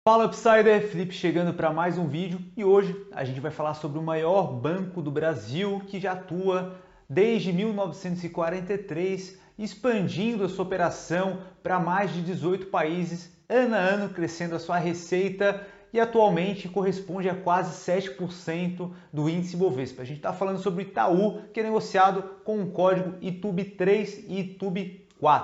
Fala Upsider, Felipe chegando para mais um vídeo e hoje a gente vai falar sobre o maior banco do Brasil que já atua desde 1943, expandindo a sua operação para mais de 18 países, ano a ano crescendo a sua receita e atualmente corresponde a quase 7% do índice Bovespa. A gente está falando sobre o Itaú, que é negociado com o código ITUB3 e ITUB4.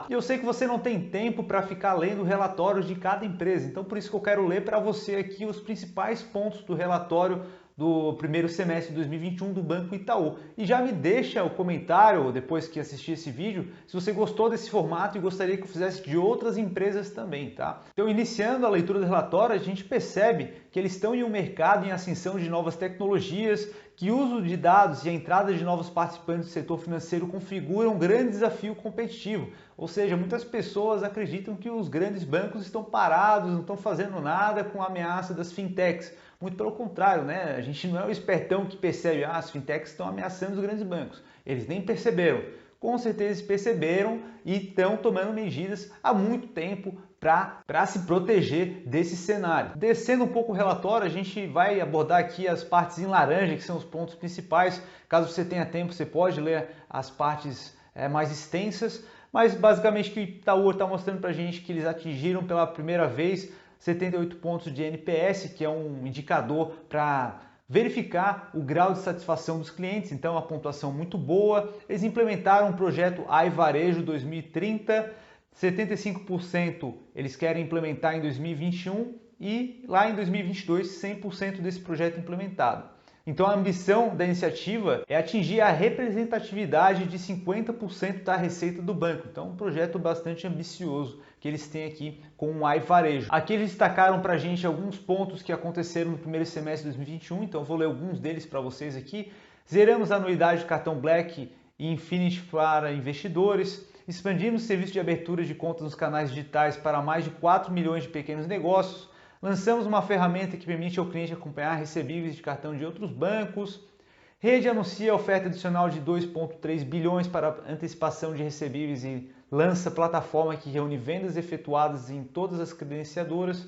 E eu sei que você não tem tempo para ficar lendo relatórios de cada empresa, então por isso que eu quero ler para você aqui os principais pontos do relatório do primeiro semestre de 2021 do Banco Itaú. E já me deixa o comentário, depois que assistir esse vídeo, se você gostou desse formato e gostaria que eu fizesse de outras empresas também, tá? Então, iniciando a leitura do relatório, a gente percebe que eles estão em um mercado em ascensão de novas tecnologias, que o uso de dados e a entrada de novos participantes do setor financeiro configuram um grande desafio competitivo. Ou seja, muitas pessoas acreditam que os grandes bancos estão parados, não estão fazendo nada com a ameaça das fintechs. Muito pelo contrário, né? A gente não é o espertão que percebe, as fintechs estão ameaçando os grandes bancos. Eles nem perceberam. Com certeza perceberam e estão tomando medidas há muito tempo para se proteger desse cenário. Descendo um pouco o relatório, a gente vai abordar aqui as partes em laranja, que são os pontos principais. Caso você tenha tempo, você pode ler as partes mais extensas, mas basicamente o que o Itaú está mostrando para a gente que eles atingiram pela primeira vez 78 pontos de NPS, que é um indicador para verificar o grau de satisfação dos clientes, então uma pontuação muito boa. Eles implementaram um projeto iVarejo 2030, 75% eles querem implementar em 2021 e lá em 2022 100% desse projeto implementado. Então a ambição da iniciativa é atingir a representatividade de 50% da receita do banco. Então um projeto bastante ambicioso que eles têm aqui com o iVarejo. Aqui eles destacaram para a gente alguns pontos que aconteceram no primeiro semestre de 2021, então eu vou ler alguns deles para vocês aqui. Zeramos a anuidade de cartão Black e Infinity para investidores, expandimos o serviço de abertura de contas nos canais digitais para mais de 4 milhões de pequenos negócios, lançamos uma ferramenta que permite ao cliente acompanhar recebíveis de cartão de outros bancos. Rede anuncia a oferta adicional de 2,3 bilhões para antecipação de recebíveis e lança plataforma que reúne vendas efetuadas em todas as credenciadoras.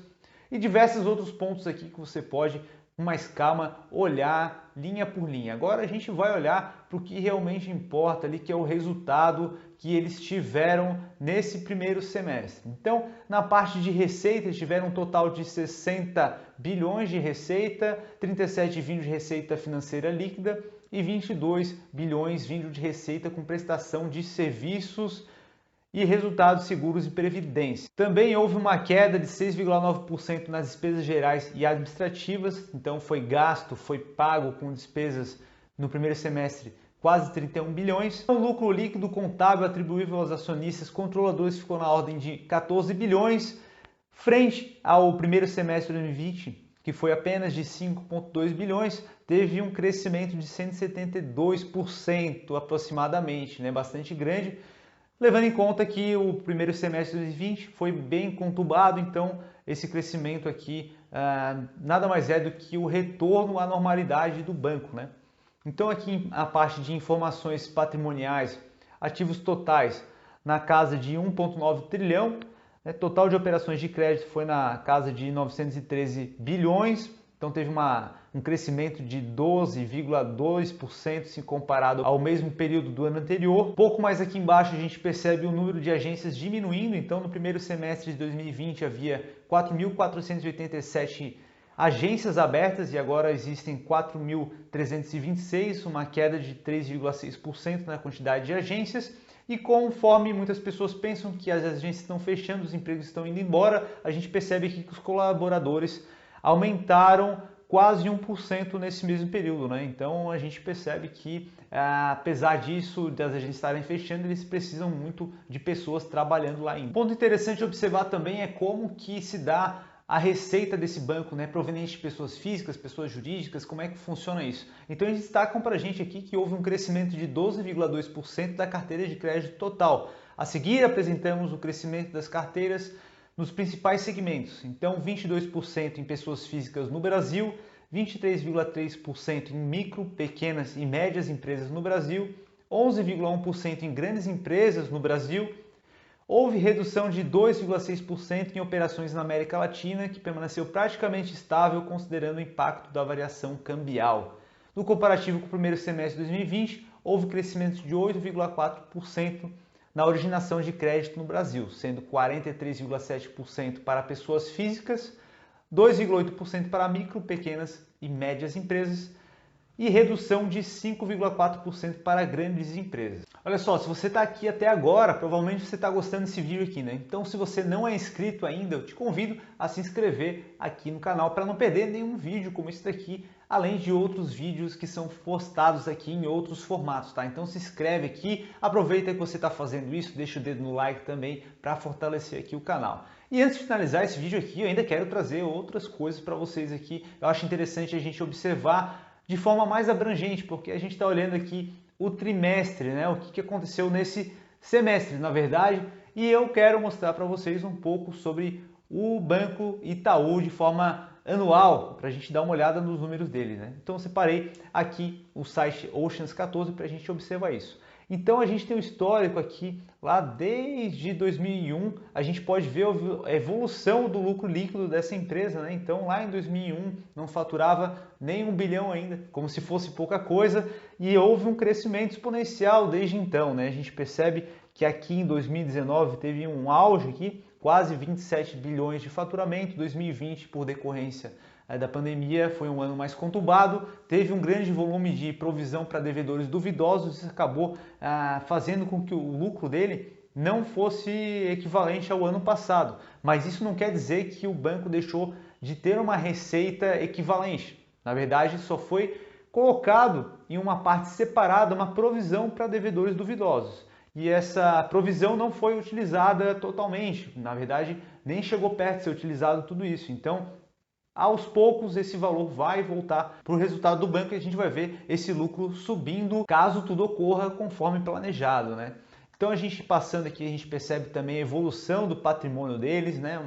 E diversos outros pontos aqui que você pode, com mais calma, olhar linha por linha. Agora a gente vai olhar para o que realmente importa ali, que é o resultado que eles tiveram nesse primeiro semestre. Então, na parte de receita, eles tiveram um total de 60 bilhões de receita, 37 vindo de receita financeira líquida e 22 bilhões vindo de receita com prestação de serviços e resultados seguros e previdência. Também houve uma queda de 6,9% nas despesas gerais e administrativas, então foi pago com despesas no primeiro semestre quase 31 bilhões. O lucro líquido contábil atribuível aos acionistas controladores ficou na ordem de 14 bilhões, frente ao primeiro semestre de 2020, que foi apenas de 5,2 bilhões, teve um crescimento de 172% aproximadamente, né? Bastante grande, levando em conta que o primeiro semestre de 2020 foi bem conturbado, então esse crescimento aqui nada mais é do que o retorno à normalidade do banco, né? Então aqui a parte de informações patrimoniais, ativos totais na casa de 1,9 trilhão, né? Total de operações de crédito foi na casa de 913 bilhões, então teve um crescimento de 12,2% se comparado ao mesmo período do ano anterior. Pouco mais aqui embaixo a gente percebe o número de agências diminuindo, então no primeiro semestre de 2020 havia 4.487 agências abertas e agora existem 4.326, uma queda de 3,6% na quantidade de agências. E conforme muitas pessoas pensam que as agências estão fechando, os empregos estão indo embora, a gente percebe aqui que os colaboradores aumentaram quase 1% nesse mesmo período, né? Então a gente percebe que, apesar disso, das agências estarem fechando, eles precisam muito de pessoas trabalhando lá ainda. Um ponto interessante observar também é como que se dá a receita desse banco, né, proveniente de pessoas físicas, pessoas jurídicas, como é que funciona isso? Então eles destacam para a gente aqui que houve um crescimento de 12,2% da carteira de crédito total. A seguir apresentamos o crescimento das carteiras nos principais segmentos. Então 22% em pessoas físicas no Brasil, 23,3% em micro, pequenas e médias empresas no Brasil, 11,1% em grandes empresas no Brasil, Houve redução de 2,6% em operações na América Latina, que permaneceu praticamente estável considerando o impacto da variação cambial. No comparativo com o primeiro semestre de 2020, houve crescimento de 8,4% na originação de crédito no Brasil, sendo 43,7% para pessoas físicas, 2,8% para micro, pequenas e médias empresas e redução de 5,4% para grandes empresas. Olha só, se você está aqui até agora, provavelmente você está gostando desse vídeo aqui, né? Então, se você não é inscrito ainda, eu te convido a se inscrever aqui no canal para não perder nenhum vídeo como esse daqui, além de outros vídeos que são postados aqui em outros formatos, tá? Então se inscreve aqui, aproveita que você está fazendo isso, deixa o dedo no like também para fortalecer aqui o canal. E antes de finalizar esse vídeo aqui, eu ainda quero trazer outras coisas para vocês aqui. Eu acho interessante a gente observar de forma mais abrangente, porque a gente está olhando aqui o trimestre, né? O que aconteceu nesse semestre, na verdade, e eu quero mostrar para vocês um pouco sobre o Banco Itaú de forma anual, para a gente dar uma olhada nos números dele, né? Então eu separei aqui o site Oceans 14 para a gente observar isso. Então a gente tem um histórico aqui, lá desde 2001, a gente pode ver a evolução do lucro líquido dessa empresa, né? Então lá em 2001 não faturava nem 1 bilhão ainda, como se fosse pouca coisa, e houve um crescimento exponencial desde então, né? A gente percebe que aqui em 2019 teve um auge aqui, quase 27 bilhões de faturamento, 2020 por decorrência da pandemia foi um ano mais conturbado, teve um grande volume de provisão para devedores duvidosos, isso acabou fazendo com que o lucro dele não fosse equivalente ao ano passado. Mas isso não quer dizer que o banco deixou de ter uma receita equivalente. Na verdade, só foi colocado em uma parte separada uma provisão para devedores duvidosos. E essa provisão não foi utilizada totalmente, na verdade, nem chegou perto de ser utilizado tudo isso. Então, aos poucos esse valor vai voltar para o resultado do banco e a gente vai ver esse lucro subindo caso tudo ocorra conforme planejado, né? Então a gente passando aqui, a gente percebe também a evolução do patrimônio deles, né?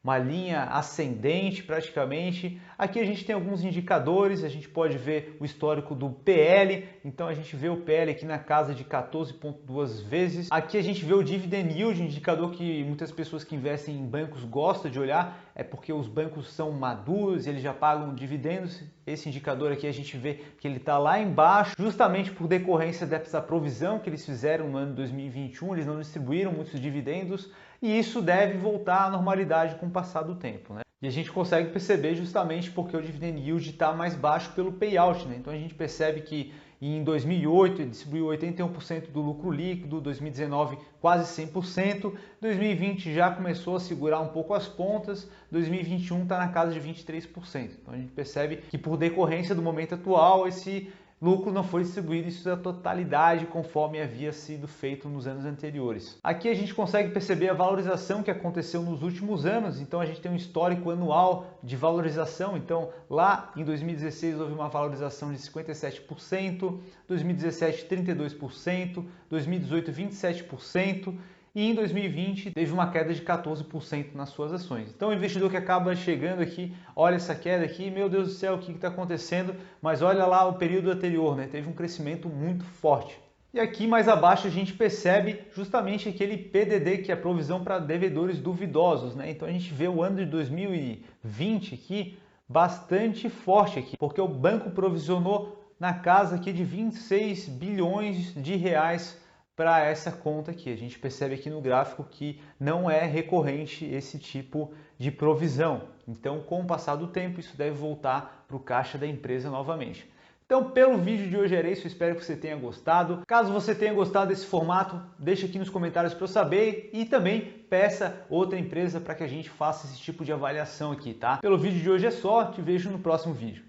Uma linha ascendente praticamente. Aqui a gente tem alguns indicadores, a gente pode ver o histórico do PL, então a gente vê o PL aqui na casa de 14,2 vezes. Aqui a gente vê o Dividend Yield, indicador que muitas pessoas que investem em bancos gostam de olhar, é porque os bancos são maduros, eles já pagam dividendos. Esse indicador aqui a gente vê que ele está lá embaixo, justamente por decorrência dessa provisão que eles fizeram no ano de 2021, eles não distribuíram muitos dividendos, e isso deve voltar à normalidade com o passar do tempo, né? E a gente consegue perceber justamente porque o dividend yield está mais baixo pelo payout, né? Então a gente percebe que em 2008 ele distribuiu 81% do lucro líquido, 2019 quase 100%, 2020 já começou a segurar um pouco as pontas, 2021 está na casa de 23%. Então a gente percebe que por decorrência do momento atual esse lucro não foi distribuído em sua totalidade conforme havia sido feito nos anos anteriores. Aqui a gente consegue perceber a valorização que aconteceu nos últimos anos, então a gente tem um histórico anual de valorização, então lá em 2016 houve uma valorização de 57%, 2017 32%, 2018 27%, e em 2020 teve uma queda de 14% nas suas ações. Então o investidor que acaba chegando aqui, olha essa queda aqui, meu Deus do céu, o que está acontecendo? Mas olha lá o período anterior, né? Teve um crescimento muito forte. E aqui mais abaixo a gente percebe justamente aquele PDD, que é a provisão para devedores duvidosos, né? Então a gente vê o ano de 2020 aqui bastante forte aqui, porque o banco provisionou na casa aqui de 26 bilhões de reais para essa conta aqui. A gente percebe aqui no gráfico que não é recorrente esse tipo de provisão. Então, com o passar do tempo, isso deve voltar para o caixa da empresa novamente. Então, pelo vídeo de hoje era isso, eu espero que você tenha gostado. Caso você tenha gostado desse formato, deixa aqui nos comentários para eu saber e também peça outra empresa para que a gente faça esse tipo de avaliação aqui, tá? Pelo vídeo de hoje é só, te vejo no próximo vídeo.